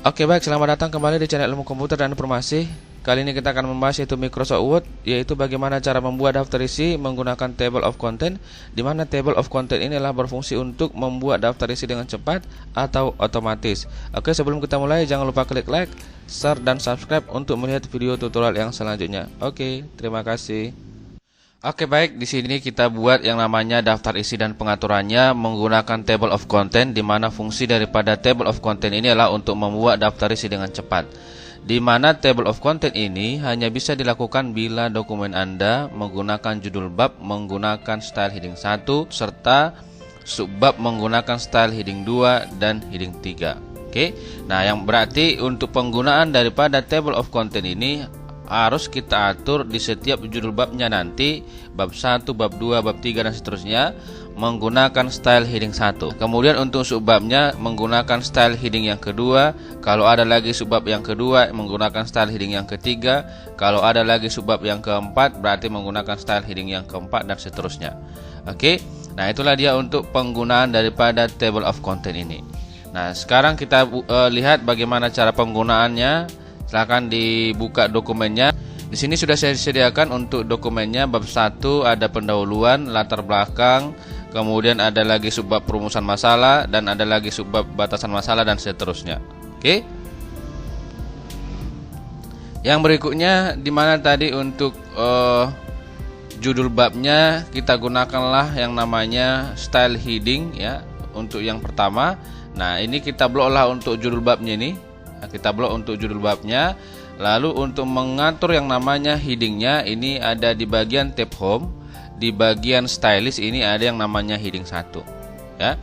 Oke baik, selamat datang kembali di channel Ilmu Komputer dan Informasi. Kali ini kita akan membahas yaitu Microsoft Word, yaitu bagaimana cara membuat daftar isi menggunakan table of content, di mana table of content ini adalah berfungsi untuk membuat daftar isi dengan cepat atau otomatis. Oke, sebelum kita mulai jangan lupa klik like, share dan subscribe untuk melihat video tutorial yang selanjutnya. Oke, terima kasih. Oke baik, di sini kita buat yang namanya daftar isi dan pengaturannya menggunakan table of content, di mana fungsi daripada table of content ini adalah untuk membuat daftar isi dengan cepat. Di mana table of content ini hanya bisa dilakukan bila dokumen Anda menggunakan judul bab menggunakan style heading 1 serta subbab menggunakan style heading 2 dan heading 3. Oke. Nah, yang berarti untuk penggunaan daripada table of content ini harus kita atur di setiap judul babnya nanti, bab 1, bab 2, bab 3 dan seterusnya menggunakan style heading 1. Kemudian untuk subbabnya menggunakan style heading yang kedua, kalau ada lagi subbab yang kedua menggunakan style heading yang ketiga, kalau ada lagi subbab yang keempat berarti menggunakan style heading yang keempat dan seterusnya. Oke. Nah, itulah dia untuk penggunaan daripada table of content ini. Nah, sekarang kita lihat bagaimana cara penggunaannya. Silahkan dibuka dokumennya. Di sini sudah saya sediakan untuk dokumennya. Bab 1 ada pendahuluan, latar belakang, kemudian ada lagi subbab perumusan masalah, dan ada lagi subbab batasan masalah dan seterusnya. Oke. Yang berikutnya di mana tadi untuk judul babnya kita gunakanlah yang namanya style heading ya untuk yang pertama. Nah, ini kita bloklah untuk judul babnya ini. Kita blok untuk judul babnya. Lalu untuk mengatur yang namanya headingnya ini ada di bagian tab home. Di bagian stylist ini ada yang namanya heading 1 ya.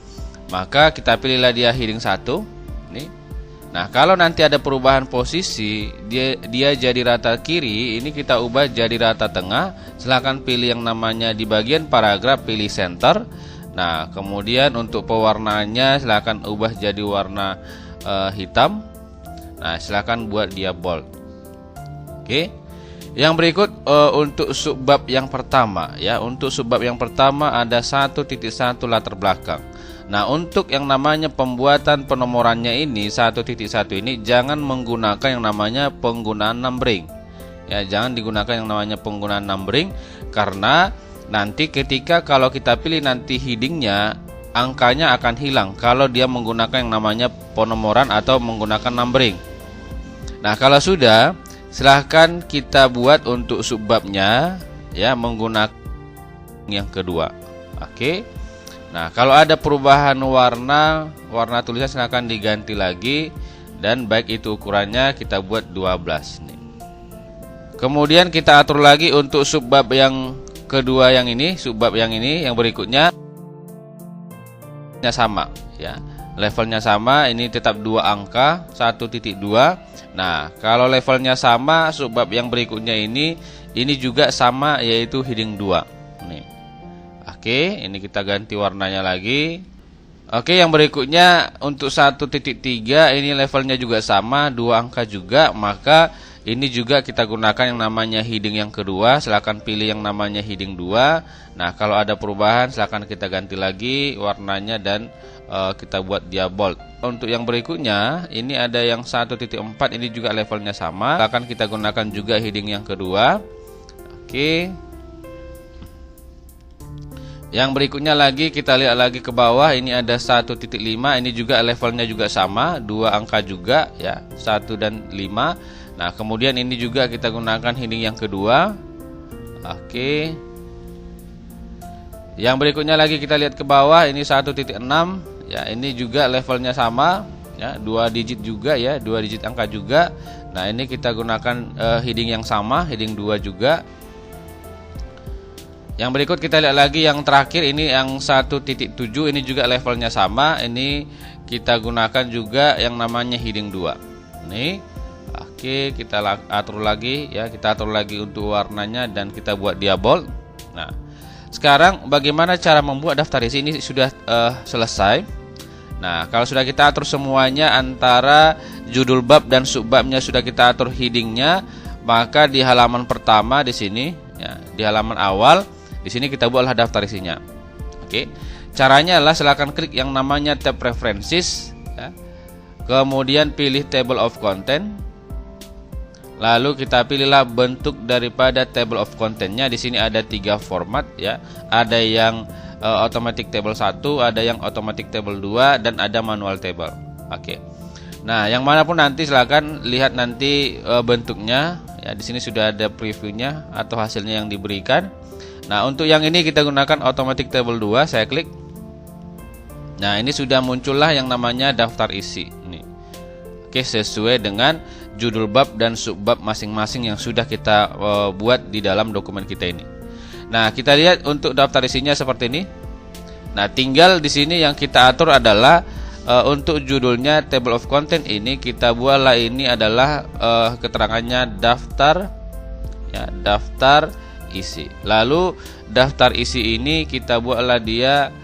Maka kita pilihlah dia heading 1 ini. Nah, kalau nanti ada perubahan posisi dia jadi rata kiri, ini kita ubah jadi rata tengah. Silahkan pilih yang namanya di bagian paragraf, pilih center. Nah, kemudian untuk pewarnaannya silahkan ubah jadi warna hitam. Nah, silakan buat dia bold. Oke. Yang berikut untuk subbab yang pertama ya. Untuk subbab yang pertama ada 1.1 latar belakang. Nah, untuk yang namanya pembuatan penomorannya ini 1.1 ini jangan menggunakan yang namanya penggunaan numbering. Ya, jangan digunakan yang namanya penggunaan numbering karena nanti ketika kalau kita pilih nanti headingnya angkanya akan hilang kalau dia menggunakan yang namanya penomoran atau menggunakan numbering. Nah, kalau sudah, silahkan kita buat untuk subbabnya ya menggunakan yang kedua. Oke. Nah, kalau ada perubahan warna tulisan silahkan diganti lagi dan baik itu ukurannya kita buat 12 nih. Kemudian kita atur lagi untuk subbab yang kedua yang ini, subbab yang ini yang berikutnya sama ya. Levelnya sama, ini tetap 2 angka 1.2. Nah, kalau levelnya sama, subbab yang berikutnya ini juga sama yaitu heading 2. Nih. Oke, ini kita ganti warnanya lagi. Oke, yang berikutnya untuk 1.3 ini levelnya juga sama, 2 angka juga, maka ini juga kita gunakan yang namanya heading yang kedua. Silahkan pilih yang namanya heading 2. Nah, kalau ada perubahan silahkan kita ganti lagi warnanya dan kita buat dia bold. Untuk yang berikutnya ini ada yang 1.4, ini juga levelnya sama. Silahkan kita gunakan juga heading yang kedua. Oke. Yang berikutnya lagi kita lihat lagi ke bawah, ini ada 1.5, ini juga levelnya juga sama, 2 angka juga ya, 1 dan 5. Nah, kemudian ini juga kita gunakan heading yang kedua. Oke. Yang berikutnya lagi kita lihat ke bawah, ini 1.6 ya, ini juga levelnya sama ya, 2 digit juga ya, 2 digit angka juga. Nah, ini kita gunakan heading yang sama, heading 2 juga. Yang berikut kita lihat lagi yang terakhir, ini yang 1.7, ini juga levelnya sama, ini kita gunakan juga yang namanya heading 2. Nih. Oke, kita atur lagi ya, kita atur lagi untuk warnanya dan kita buat dia bold. Nah, sekarang bagaimana cara membuat daftar isi ini sudah selesai. Nah, kalau sudah kita atur semuanya antara judul bab dan subbabnya sudah kita atur headingnya, maka di halaman pertama di sini ya, di halaman awal di sini kita buatlah daftar isinya. Oke. Caranya adalah silakan klik yang namanya tab preferences ya. kemudian pilih table of content. Lalu kita pilihlah bentuk daripada table of contentnya. Di sini ada 3 format ya. Ada yang automatic table 1, ada yang automatic table 2, dan ada manual table. Oke. Nah, yang manapun nanti silakan lihat nanti bentuknya. Ya, di sini sudah ada previewnya atau hasilnya yang diberikan. Nah, untuk yang ini kita gunakan automatic table 2, saya klik. Nah, ini sudah muncullah yang namanya daftar isi. Ini. Oke, sesuai dengan judul bab dan subbab masing-masing yang sudah kita buat di dalam dokumen kita ini. Nah, kita lihat untuk daftar isinya seperti ini. Nah, tinggal di sini yang kita atur adalah untuk judulnya table of content ini kita buatlah ini adalah keterangannya daftar ya, daftar isi. Lalu daftar isi ini kita buatlah dia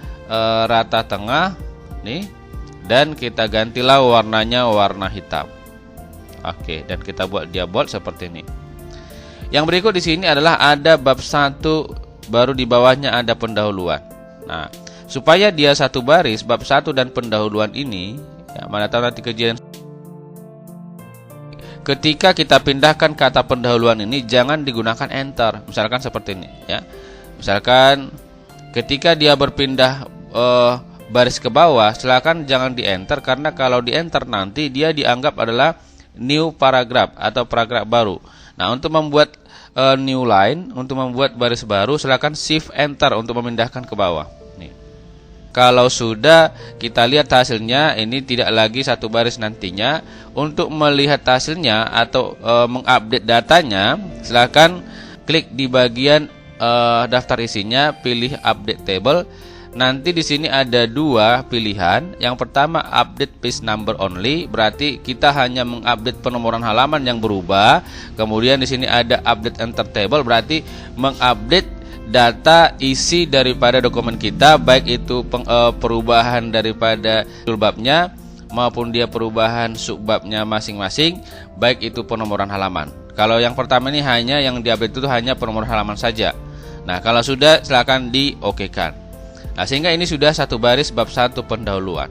rata tengah nih, dan kita gantilah warnanya warna hitam. Oke, dan kita buat dia bold seperti ini. Yang berikut di sini adalah ada bab 1, baru di bawahnya ada pendahuluan. Nah, supaya dia satu baris, bab 1 dan pendahuluan ini ya, mana tahu nanti kejadian ketika kita pindahkan kata pendahuluan ini jangan digunakan enter. Misalkan seperti ini ya. Misalkan ketika dia berpindah baris ke bawah, silakan jangan di enter, karena kalau di enter nanti dia dianggap adalah new paragraph atau paragraf baru. Nah, untuk membuat new line, untuk membuat baris baru, silakan shift enter untuk memindahkan ke bawah. Nih. Kalau sudah kita lihat hasilnya, ini tidak lagi satu baris nantinya. Untuk melihat hasilnya atau mengupdate datanya, silakan klik di bagian daftar isinya, pilih update table. Nanti di sini ada 2 pilihan. Yang pertama update page number only, berarti kita hanya mengupdate penomoran halaman yang berubah. Kemudian di sini ada update enter table, berarti mengupdate data isi daripada dokumen kita, baik itu perubahan daripada judul babnya maupun dia perubahan subbabnya masing-masing, baik itu penomoran halaman. Kalau yang pertama ini hanya yang diupdate itu hanya penomoran halaman saja. Nah, kalau sudah silakan di-OK-kan. Nah, sehingga ini sudah satu baris bab 1 pendahuluan.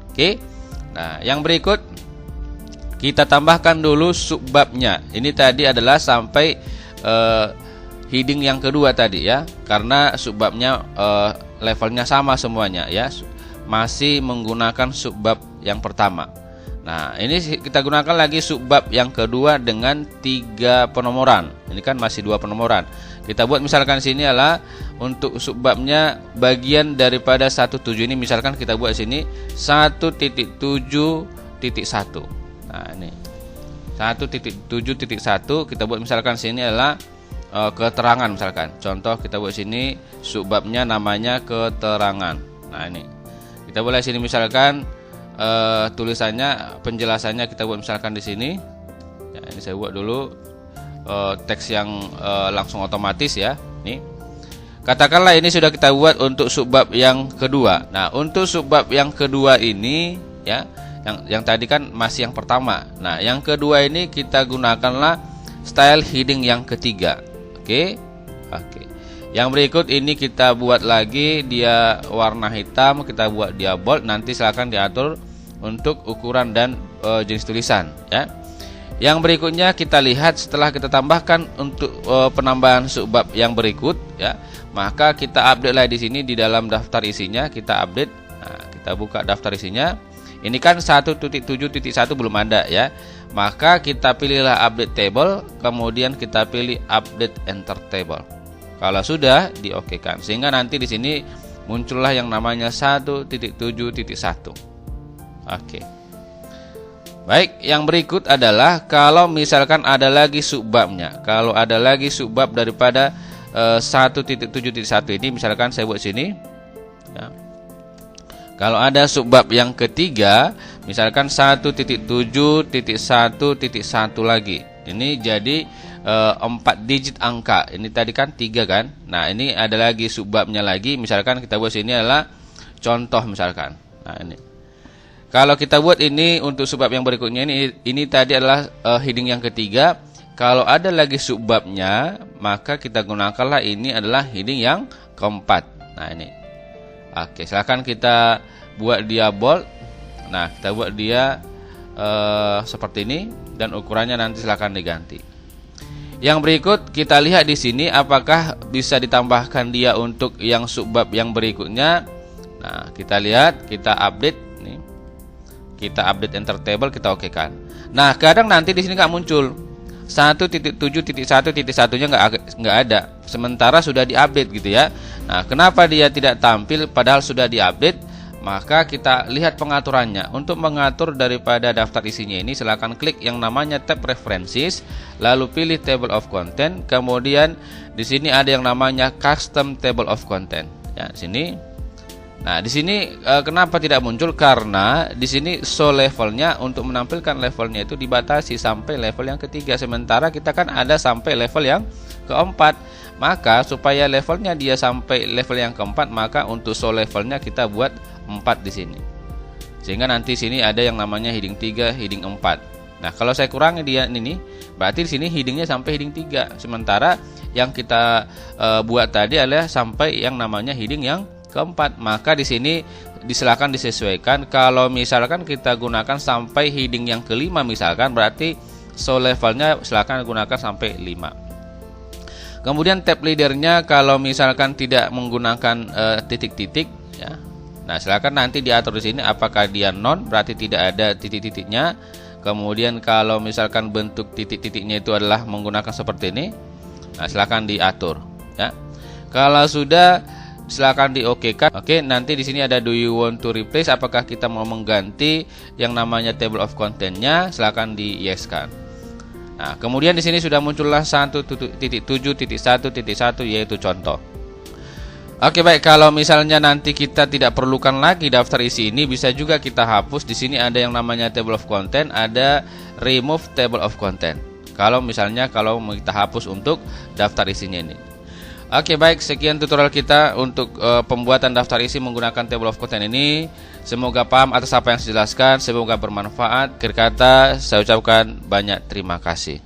Oke. Nah, yang berikut kita tambahkan dulu subbabnya. Ini tadi adalah sampai heading yang kedua tadi ya. Karena subbabnya levelnya sama semuanya ya. Masih menggunakan subbab yang pertama. Nah, ini kita gunakan lagi subbab yang kedua dengan 3 penomoran. Ini kan masih 2 penomoran. Kita buat misalkan sini adalah untuk subbabnya bagian daripada 17 ini, misalkan kita buat sini 1.7.1. Nah, ini 1.7.1 kita buat misalkan sini adalah keterangan misalkan. Contoh kita buat sini subbabnya namanya keterangan. Nah, ini. Kita boleh sini misalkan tulisannya, penjelasannya kita buat misalkan di sini. Ya, ini saya buat dulu teks yang langsung otomatis ya. Nih. Katakanlah ini sudah kita buat untuk subbab yang kedua. Nah, untuk subbab yang kedua ini ya, yang tadi kan masih yang pertama. Nah, yang kedua ini kita gunakanlah style heading yang ketiga. Oke. Yang berikut ini kita buat lagi dia warna hitam, kita buat dia bold. Nanti silakan diatur untuk ukuran dan jenis tulisan ya. Yang berikutnya kita lihat setelah kita tambahkan untuk penambahan subbab yang berikut ya, maka kita update lah di sini di dalam daftar isinya, kita update. Nah, kita buka daftar isinya. Ini kan 1.7.1 belum ada ya. Maka kita pilihlah update table, kemudian kita pilih update enter table. Kalau sudah di-OK-kan, sehingga nanti di sini muncullah yang namanya 1.7.1. Oke. Baik, yang berikut adalah kalau misalkan ada lagi subbabnya. Kalau ada lagi subbab daripada 1.7.1 ini, misalkan saya buat sini ya. Kalau ada subbab yang ketiga, misalkan 1.7.1.1 lagi. Ini jadi 4 digit angka. Ini tadi kan 3 kan. Nah, ini ada lagi subbabnya lagi. Misalkan kita buat sini adalah contoh misalkan. Nah, ini. Kalau kita buat ini untuk subbab yang berikutnya ini tadi adalah heading yang ketiga. Kalau ada lagi subbabnya, maka kita gunakanlah ini adalah heading yang keempat. Nah, ini. Oke, silakan kita buat dia bold. Nah, kita buat dia seperti ini dan ukurannya nanti silahkan diganti. Yang berikut kita lihat di sini apakah bisa ditambahkan dia untuk yang subbab yang berikutnya. Nah, kita lihat, kita update nih. Kita update enter table, kita okekan. Nah, kadang nanti di sini nggak muncul 1.7.1.1-nya nggak ada, sementara sudah diupdate gitu ya. Nah, kenapa dia tidak tampil padahal sudah diupdate? Maka kita lihat pengaturannya. Untuk mengatur daripada daftar isinya ini, silakan klik yang namanya tab references, lalu pilih table of content. Kemudian di sini ada yang namanya custom table of content. Ya, sini. Nah, di sini kenapa tidak muncul? Karena di sini show levelnya, untuk menampilkan levelnya itu dibatasi sampai level yang ketiga, sementara kita kan ada sampai level yang keempat. Maka supaya levelnya dia sampai level yang keempat, maka untuk show levelnya kita buat 4 di sini. Sehingga nanti sini ada yang namanya heading 3, heading 4. Nah, kalau saya kurangi dia ini, berarti di sini headingnya sampai heading 3. Sementara yang kita buat tadi adalah sampai yang namanya heading yang keempat. Maka di sini silakan disesuaikan. Kalau misalkan kita gunakan sampai heading yang kelima misalkan, berarti show levelnya silakan gunakan sampai 5. Kemudian tab leadernya kalau misalkan tidak menggunakan titik-titik ya. Nah, silakan nanti diatur di sini apakah dia non, berarti tidak ada titik-titiknya. Kemudian kalau misalkan bentuk titik-titiknya itu adalah menggunakan seperti ini. Nah, silakan diatur ya. Kalau sudah, silakan diokekan. Oke, nanti di sini ada do you want to replace, apakah kita mau mengganti yang namanya table of content-nya, silakan di yes-kan. Nah, kemudian di sini sudah muncullah 1.7.1.1 yaitu contoh. Oke, baik, kalau misalnya nanti kita tidak perlukan lagi daftar isi ini, bisa juga kita hapus. Di sini ada yang namanya table of content, ada remove table of content. Kalau misalnya kita hapus untuk daftar isinya ini. Oke, baik, sekian tutorial kita untuk pembuatan daftar isi menggunakan table of content ini. Semoga paham atas apa yang saya jelaskan, semoga bermanfaat. Akhir kata saya ucapkan banyak terima kasih.